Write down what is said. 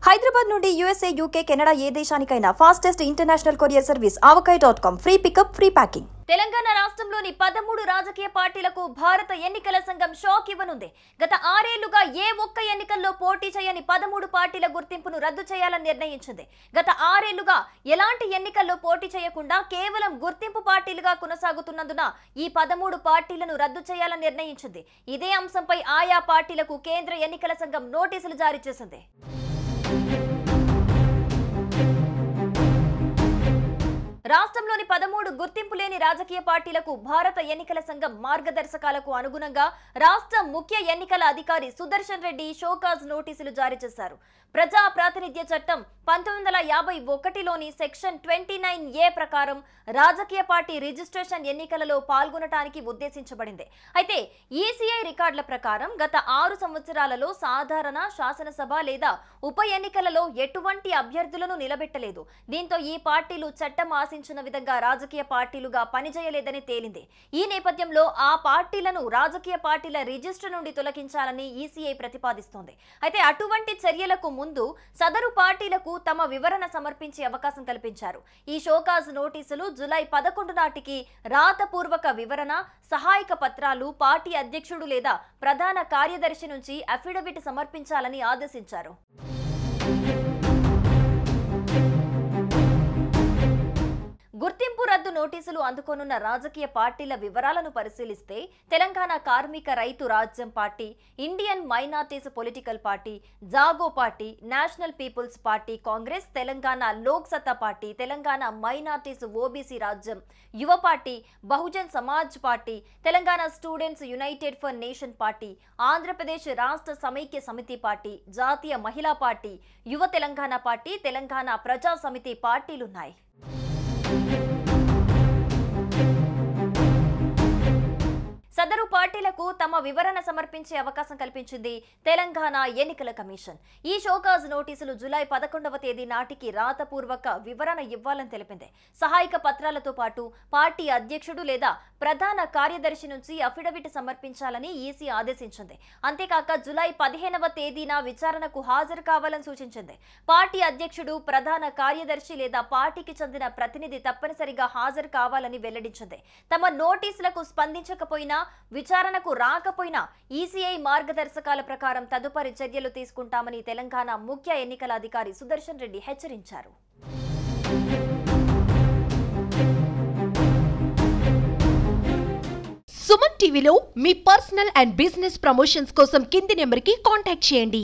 హైదరాబాద్ నుండి USA, UK, Canada ఏ దేశానికైనా fastest international courier service avkai.com free pickup, free packing. Telangana రాష్ట్రంలోని 13 రాజకీయ పార్టీలకు భారత ఎన్నికల సంఘం షాక్ ఇవ్వనుంది. గత 6 ఏళ్లుగా ఏ ఒక్క ఎన్నికల్లో పోటీ చేయని 13 పార్టీల గుర్తింపును రద్దు చేయాలని నిర్ణయించింది. గత 6 ఏళ్లుగా ఎలాంటి ఎన్నికల్లో పోటీ చేయకుండా కేవలం గుర్తింపు పార్టీలుగా కొనసాగుతున్నందున ఈ 13 పార్టీలను రద్దు చేయాలని నిర్ణయించింది. ఇదే అంశంపై ఆయా పార్టీలకు కేంద్ర ఎన్నికల సంఘం నోటీసులు జారీ చేసింది. రాష్ట్రంలోని 13 గుర్తింపు లేని రాజకీయ పార్టీలకు భారత ఎన్నికల సంఘం మార్గదర్శకాలకు అనుగుణంగా రాష్ట్ర ముఖ్య ఎన్నికల అధికారి సుదర్శన్ రెడ్డి షోకాజ్ నోటీసులు జారీ చేశారు. ప్రజా ప్రాతినిధ్య చట్టం 1951లోని సెక్షన్ 29A ప్రకారం రాజకీయ పార్టీ రిజిస్ట్రేషన్ ఎన్నికలలో పాల్గొనడానికి ఉద్దేశించబడింది. అయితే ఈసీఐ రికార్డుల ప్రకారం గత 6 సంవత్సరాలలో సాధారణ, శాసనసభ లేదా ఉప ఎన్నికలలో ఎటువంటి అభ్యర్థులను నిలబెట్టలేదు. దీంతో ఈ పార్టీలు చట్టం ఆశించిన విధంగా రాజకీయ పార్టీలుగా పనిచేయలేదని తేలింది. ఈ నేపథ్యంలో ఆ పార్టీలను రాజకీయ పార్టీల రిజిస్టర్ నుండి తొలగించాలని ఈసీఐ ప్రతిపాదిస్తోంది. అయితే అటువంటి చర్యలకు ముందు సదరు పార్టీలకు తమ వివరణ సమర్పించే అవకాశం కల్పించారు. ఈ షోకాజ్ నోటీసులు జూలై 11 నాటికి రాతపూర్వక వివరణ, సహాయక పత్రాలు పార్టీ అధ్యక్షుడు లేదా ప్రధాన కార్యదర్శి నుంచి అఫిడవిట్ సమర్పించాలని ఆదేశించారు. గుర్తింపు రద్దు నోటీసులు అందుకోనున్న రాజకీయ పార్టీల వివరాలను పరిశీలిస్తే తెలంగాణ కార్మిక రైతు రాజ్యం party, Indian minorities political party, జాగో party, national peoples party Congress, Telangana Lok సత్తా పార్టీ, తెలంగాణ మైనార్టీస్ ఓబీసీ రాజ్యం, యువ party, Bahujan Samaj party, Telangana students United for nation party, Andhra Pradesh రాష్ట్ర సమైక్య సమితి పార్టీ, జాతీయ మహిళా పార్టీ, యువ తెలంగాణ పార్టీ, తెలంగాణ ప్రజా సమితి పార్టీలున్నాయి. సదరు పార్టీలకు తమ వివరణ సమర్పించే అవకాశం కల్పించింది తెలంగాణ ఎన్నికల కమిషన్. ఈ షోకాజ్ నోటీసులు జూలై 11వ తేదీ నాటికి రాతపూర్వక వివరణ ఇవ్వాలని తెలిపింది. సహాయక పత్రాలతో పాటు పార్టీ అధ్యక్షుడు లేదా ప్రధాన కార్యదర్శి నుంచి అఫిడవిట్ సమర్పించాలని ఈసీ ఆదేశించింది. అంతేకాక జూలై 15వ తేదీన విచారణకు హాజరు కావాలని సూచించింది. పార్టీ అధ్యక్షుడు, ప్రధాన కార్యదర్శి లేదా పార్టీకి చెందిన ప్రతినిధి తప్పనిసరిగా హాజరు కావాలని వెల్లడించింది. తమ నోటీసులకు స్పందించకపోయినా, విచారణకు రాకపోయినా ఈసీఐ మార్గదర్శకాల ప్రకారం తదుపరి చర్యలు తీసుకుంటామని తెలంగాణ ముఖ్య ఎన్నికల అధికారి సుదర్శన్ రెడ్డి హెచ్చరించారు. సుమన్ టీవీలో మీ పర్సనల్ అండ్ బిజినెస్ ప్రమోషన్స్ కోసం కింది నెంబర్కి కాంటాక్ట్ చేయండి.